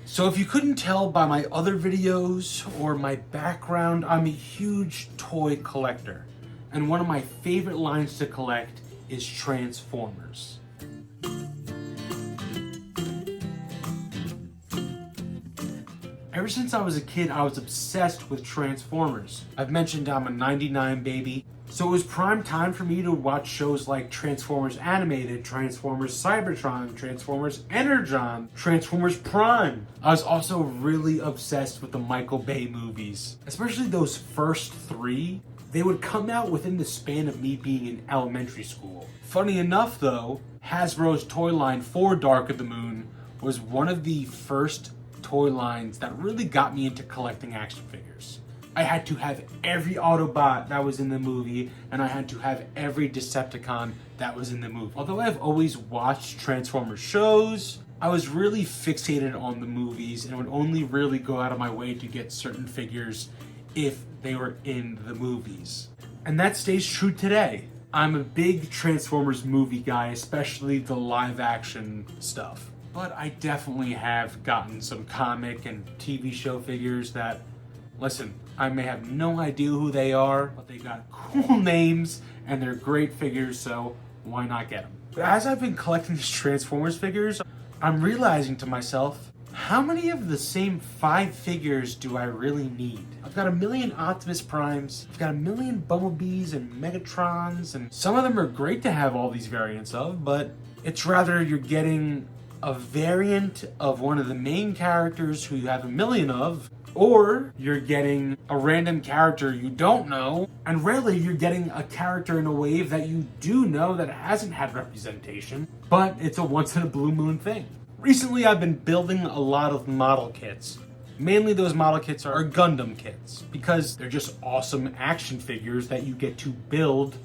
So if you couldn't tell by my other videos or my background, I'm a huge toy collector. And one of my favorite lines to collect is Transformers. Ever since I was a kid, I was obsessed with Transformers. I've mentioned I'm a 99 baby, so it was prime time for me to watch shows like Transformers Animated, Transformers Cybertron, Transformers Energon, Transformers Prime. I was also really obsessed with the Michael Bay movies, especially those first three. They would come out within the span of me being in elementary school. Funny enough though, Hasbro's toy line for Dark of the Moon was one of the first toy lines that really got me into collecting action figures. I had to have every Autobot that was in the movie, and I had to have every Decepticon that was in the movie. Although I've always watched Transformers shows, I was really fixated on the movies and would only really go out of my way to get certain figures if they were in the movies. And that stays true today. I'm a big Transformers movie guy, especially the live action stuff. But I definitely have gotten some comic and TV show figures that, listen, I may have no idea who they are, but they got cool names and they're great figures, so why not get them? But as I've been collecting these Transformers figures, I'm realizing to myself, how many of the same 5 figures do I really need? I've got a million Optimus Primes, I've got a million Bumblebees and Megatrons, and some of them are great to have all these variants of, but it's rather you're getting a variant of one of the main characters who you have a million of, or you're getting a random character you don't know, and rarely you're getting a character in a wave that you do know that hasn't had representation, but it's a once in a blue moon thing. Recently I've been building a lot of model kits. Mainly those model kits are Gundam kits, because they're just awesome action figures that you get to build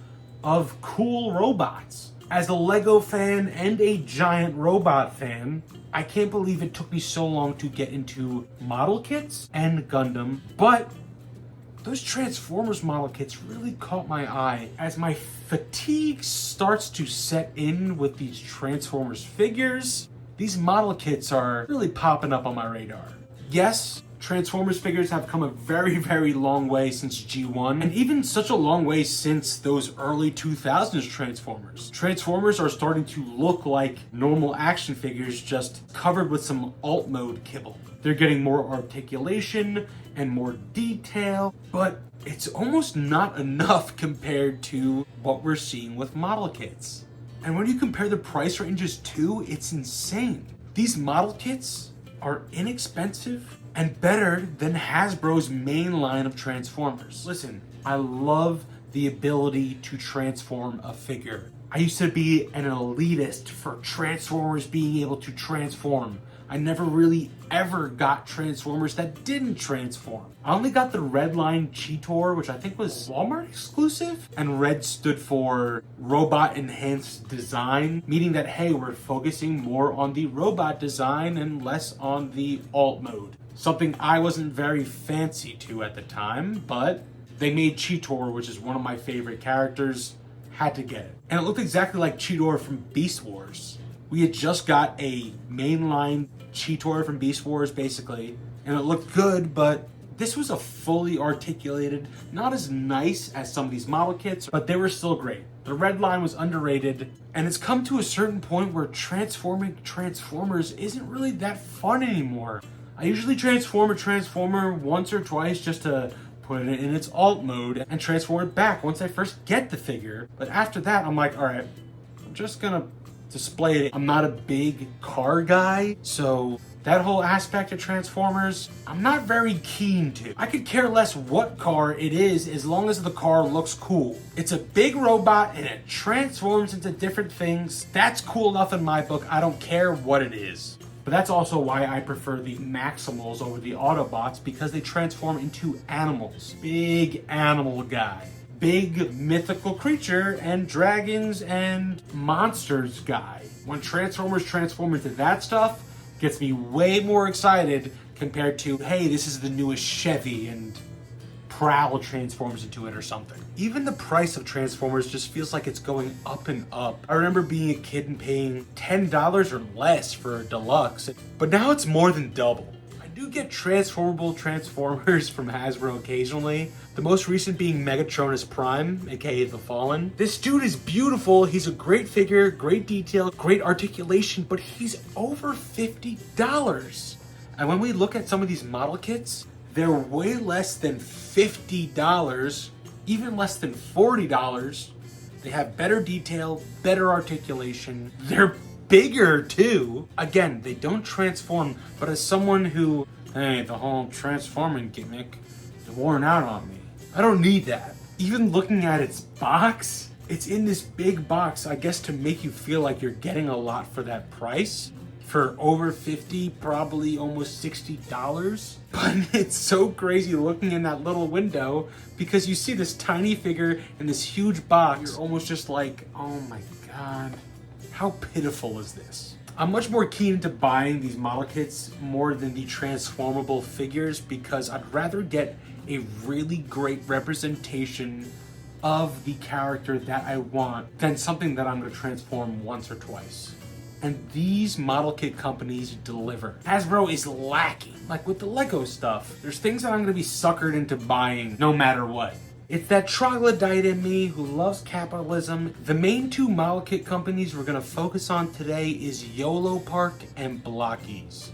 of cool robots. As a Lego fan and a giant robot fan, I can't believe it took me so long to get into model kits and Gundam, but those Transformers model kits really caught my eye as my fatigue starts to set in with these Transformers figures. These model kits are really popping up on my radar. Yes, Transformers figures have come a very, very long way since G1, and even such a long way since those early 2000s Transformers. Transformers are starting to look like normal action figures, just covered with some alt mode kibble. They're getting more articulation and more detail, but it's almost not enough compared to what we're seeing with model kits. And when you compare the price ranges too, it's insane. These model kits are inexpensive and better than Hasbro's main line of Transformers. Listen, I love the ability to transform a figure. I used to be an elitist for Transformers being able to transform. I never really ever got Transformers that didn't transform. I only got the Red Line Cheetor, which I think was Walmart exclusive, and Red stood for Robot Enhanced Design, meaning that, hey, we're focusing more on the robot design and less on the alt mode. Something I wasn't very fancy to at the time, but they made Cheetor, which is one of my favorite characters. Had to get it. And it looked exactly like Cheetor from Beast Wars. We had just got a mainline Cheetor from Beast Wars, basically, and it looked good, but this was a fully articulated, not as nice as some of these model kits, but they were still great. The Red Line was underrated, and it's come to a certain point where transforming Transformers isn't really that fun anymore. I usually transform a Transformer once or twice just to put it in its alt mode and transform it back once I first get the figure. But after that, I'm like, all right, I'm just gonna display it. I'm not a big car guy, so that whole aspect of Transformers, I'm not very keen to. I could care less what car it is as long as the car looks cool. It's a big robot and it transforms into different things. That's cool enough in my book. I don't care what it is. But that's also why I prefer the Maximals over the Autobots, because they transform into animals. Big animal guy. Big mythical creature and dragons and monsters guy. When Transformers transform into that stuff, gets me way more excited compared to, hey, this is the newest Chevy and Prowl transforms into it or something. Even the price of Transformers just feels like it's going up and up. I remember being a kid and paying $10 or less for a deluxe, but now it's more than double. I do get transformable Transformers from Hasbro occasionally, the most recent being Megatronus Prime, aka The Fallen. This dude is beautiful, he's a great figure, great detail, great articulation, but he's over $50. And when we look at some of these model kits, they're way less than $50, even less than $40. They have better detail, better articulation. They're bigger too. Again, they don't transform, but as someone who, hey, the whole transforming gimmick is worn out on me. I don't need that. Even looking at its box, it's in this big box, I guess to make you feel like you're getting a lot for that price. For over 50, probably almost $60. But it's so crazy looking in that little window because you see this tiny figure in this huge box. You're almost just like, oh my God, how pitiful is this? I'm much more keen into buying these model kits more than the transformable figures because I'd rather get a really great representation of the character that I want than something that I'm gonna transform once or twice. And these model kit companies deliver. Hasbro is lacking. Like with the Lego stuff, there's things that I'm gonna be suckered into buying no matter what. It's that troglodyte in me who loves capitalism. The main two model kit companies we're gonna focus on today is YOLOPARK and Blockies.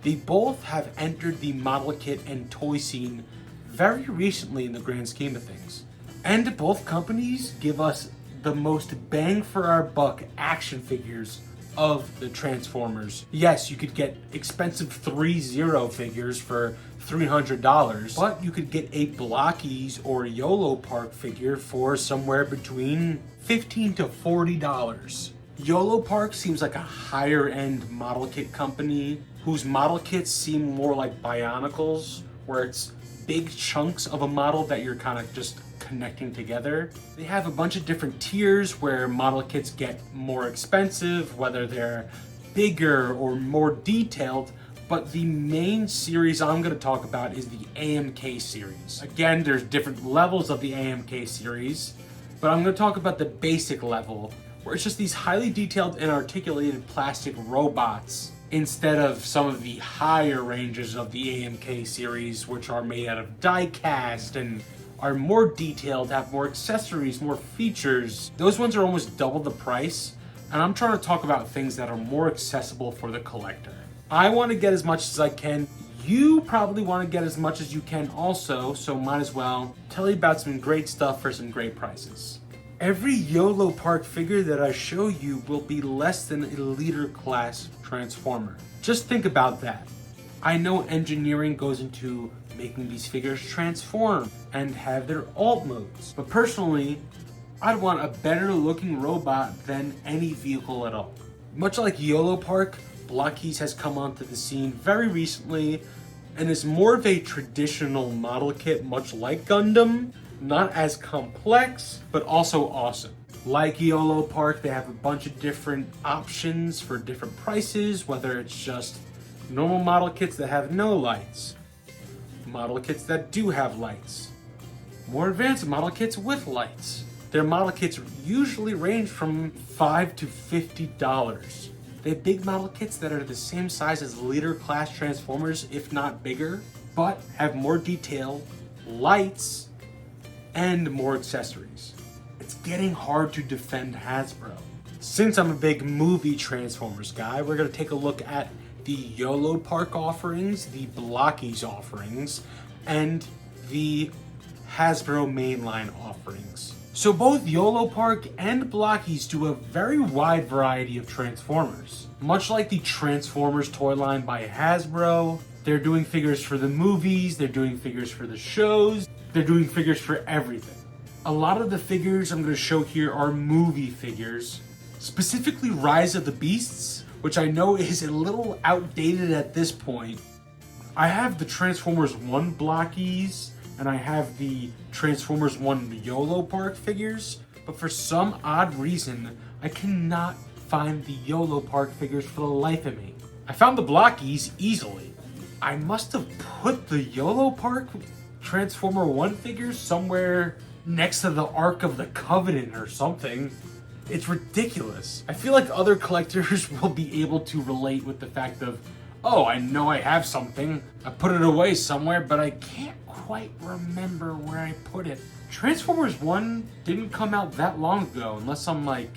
They both have entered the model kit and toy scene very recently in the grand scheme of things. And both companies give us the most bang for our buck action figures of the Transformers. Yes, you could get expensive 3-0 figures for $300, but you could get a Blockies or YOLOPARK figure for somewhere between $15 to $40. YOLOPARK seems like a higher end model kit company whose model kits seem more like Bionicles, where it's big chunks of a model that you're kind of just connecting together. They have a bunch of different tiers where model kits get more expensive, whether they're bigger or more detailed, but the main series I'm going to talk about is the AMK series. Again, there's different levels of the AMK series, but I'm going to talk about the basic level, where it's just these highly detailed and articulated plastic robots instead of some of the higher ranges of the AMK series, which are made out of die cast and are more detailed, have more accessories, more features. Those ones are almost double the price, and I'm trying to talk about things that are more accessible for the collector. I want to get as much as I can. You probably want to get as much as you can also, so might as well tell you about some great stuff for some great prices. Every YOLOPARK figure that I show you will be less than a leader class Transformer. Just think about that. I know engineering goes into making these figures transform and have their alt modes, but personally, I'd want a better looking robot than any vehicle at all. Much like YOLOPARK, Blockies has come onto the scene very recently and is more of a traditional model kit, much like Gundam. Not as complex, but also awesome. Like YOLOPARK, they have a bunch of different options for different prices, whether it's just normal model kits that have no lights, model kits that do have lights, more advanced model kits with lights. Their model kits usually range from $5 to $50. They have big model kits that are the same size as leader class Transformers, if not bigger, but have more detail, lights, and more accessories. It's getting hard to defend Hasbro. Since I'm a big movie Transformers guy, we're gonna take a look at the YOLOPARK offerings, the Blockies offerings, and the Hasbro mainline offerings. So both YOLOPARK and Blockies do a very wide variety of Transformers. Much like the Transformers toy line by Hasbro, they're doing figures for the movies, they're doing figures for the shows, they're doing figures for everything. A lot of the figures I'm going to show here are movie figures, specifically Rise of the Beasts, which I know is a little outdated at this point. I have the Transformers 1 Blockies, and I have the Transformers 1 YOLOPARK figures, but for some odd reason, I cannot find the YOLOPARK figures for the life of me. I found the Blockies easily. I must have put the YOLOPARK Transformer 1 figures somewhere next to the Ark of the Covenant or something. It's ridiculous. I feel like other collectors will be able to relate with the fact of, oh, I know I have something. I put it away somewhere, but I can't quite remember where I put it. Transformers 1 didn't come out that long ago, unless I'm like,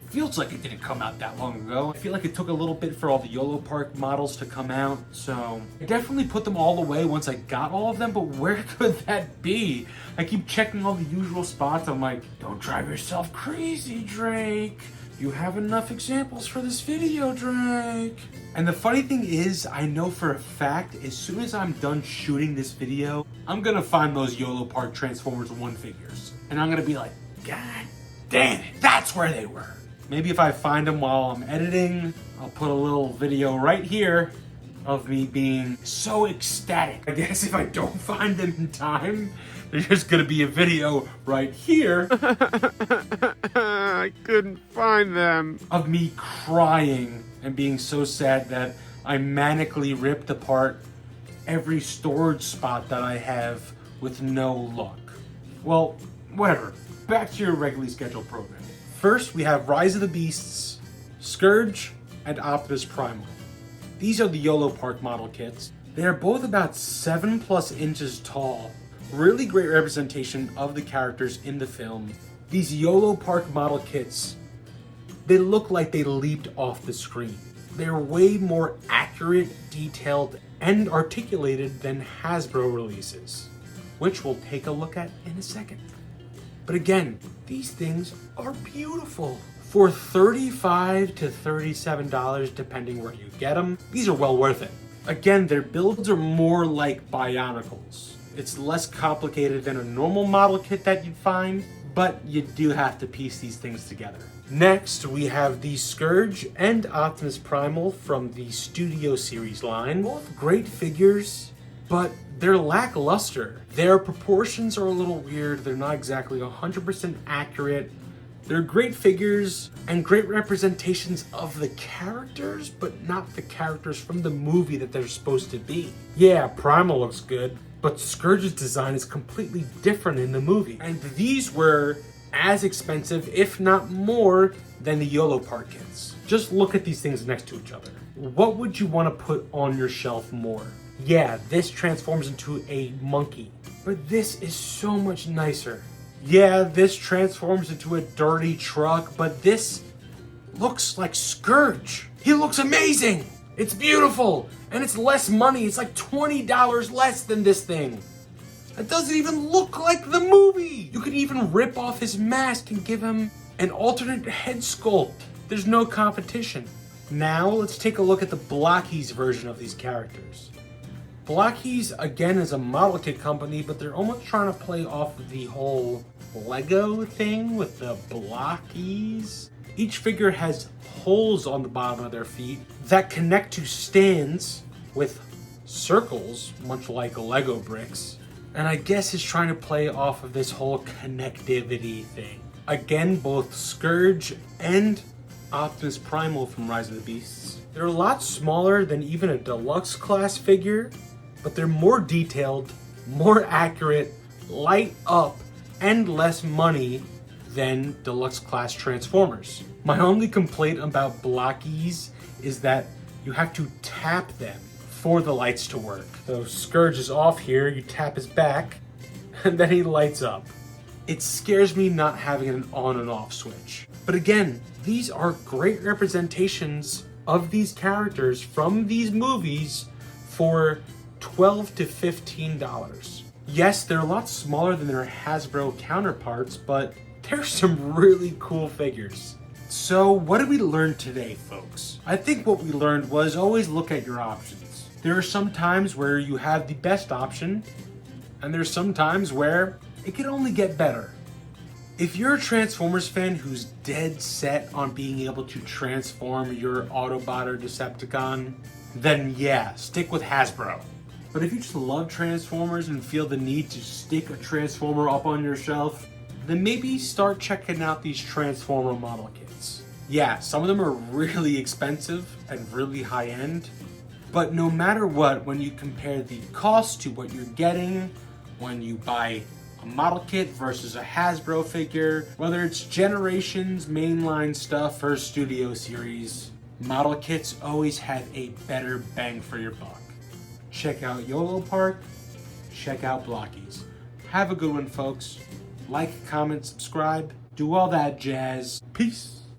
feels like it didn't come out that long ago. I feel like it took a little bit for all the YOLO Park models to come out, so I definitely put them all away once I got all of them, but where could that be? I keep checking all the usual spots. I'm like, don't drive yourself crazy, Drake. You have enough examples for this video, Drake. And the funny thing is, I know for a fact, as soon as I'm done shooting this video, I'm gonna find those YOLO Park Transformers 1 figures. And I'm gonna be like, God damn it, that's where they were. Maybe if I find them while I'm editing, I'll put a little video right here of me being so ecstatic. I guess if I don't find them in time, there's just gonna be a video right here. I couldn't find them. Of me crying and being so sad that I manically ripped apart every storage spot that I have with no luck. Well, whatever. Back to your regularly scheduled program. First, we have Rise of the Beasts, Scourge, and Optimus Primal. These are the YOLO Park model kits. They are both about 7+ inches tall. Really great representation of the characters in the film. These YOLO Park model kits, they look like they leaped off the screen. They're way more accurate, detailed, and articulated than Hasbro releases, which we'll take a look at in a second. But again, these things are beautiful. For $35 to $37, depending where you get them, these are well worth it. Again, their builds are more like Bionicles. It's less complicated than a normal model kit that you'd find, but you do have to piece these things together. Next, we have the Scourge and Optimus Primal from the Studio Series line. Both great figures, but they're lackluster. Their proportions are a little weird. They're not exactly 100% accurate. They're great figures and great representations of the characters, but not the characters from the movie that they're supposed to be. Yeah, Primal looks good, but Scourge's design is completely different in the movie. And these were as expensive, if not more, than the YOLO Park kits. Just look at these things next to each other. What would you want to put on your shelf more? Yeah, this transforms into a monkey, but this is so much nicer. Yeah, this transforms into a dirty truck, but this looks like Scourge. He looks amazing. It's beautiful, and it's less money. It's like $20 less than this thing. It doesn't even look like the movie. You could even rip off his mask and give him an alternate head sculpt. There's no competition. Now let's take a look at the Blockies version of these characters. Blockies, again, is a model kit company, but they're almost trying to play off of the whole Lego thing with the Blockies. Each figure has holes on the bottom of their feet that connect to stands with circles, much like Lego bricks. And I guess it's trying to play off of this whole connectivity thing. Again, both Scourge and Optimus Primal from Rise of the Beasts. They're a lot smaller than even a deluxe class figure, but they're more detailed, more accurate, light up, and less money than deluxe class Transformers. My only complaint about Blockies is that you have to tap them for the lights to work. So Scourge is off here, you tap his back, and then he lights up. It scares me not having an on and off switch. But again, these are great representations of these characters from these movies for $12 to $15. Yes, they're a lot smaller than their Hasbro counterparts, but they're some really cool figures. So what did we learn today, folks? I think what we learned was always look at your options. There are some times where you have the best option, and there's some times where it can only get better. If you're a Transformers fan who's dead set on being able to transform your Autobot or Decepticon, then yeah, stick with Hasbro. But if you just love Transformers and feel the need to stick a Transformer up on your shelf, then maybe start checking out these Transformer model kits. Yeah, some of them are really expensive and really high end, but no matter what, when you compare the cost to what you're getting, when you buy a model kit versus a Hasbro figure. Whether it's Generations, mainline stuff, or Studio Series, model kits always have a better bang for your buck. Check out YOLO Park, check out Blockies. Have a good one, folks. Like, comment, subscribe, do all that jazz. Peace.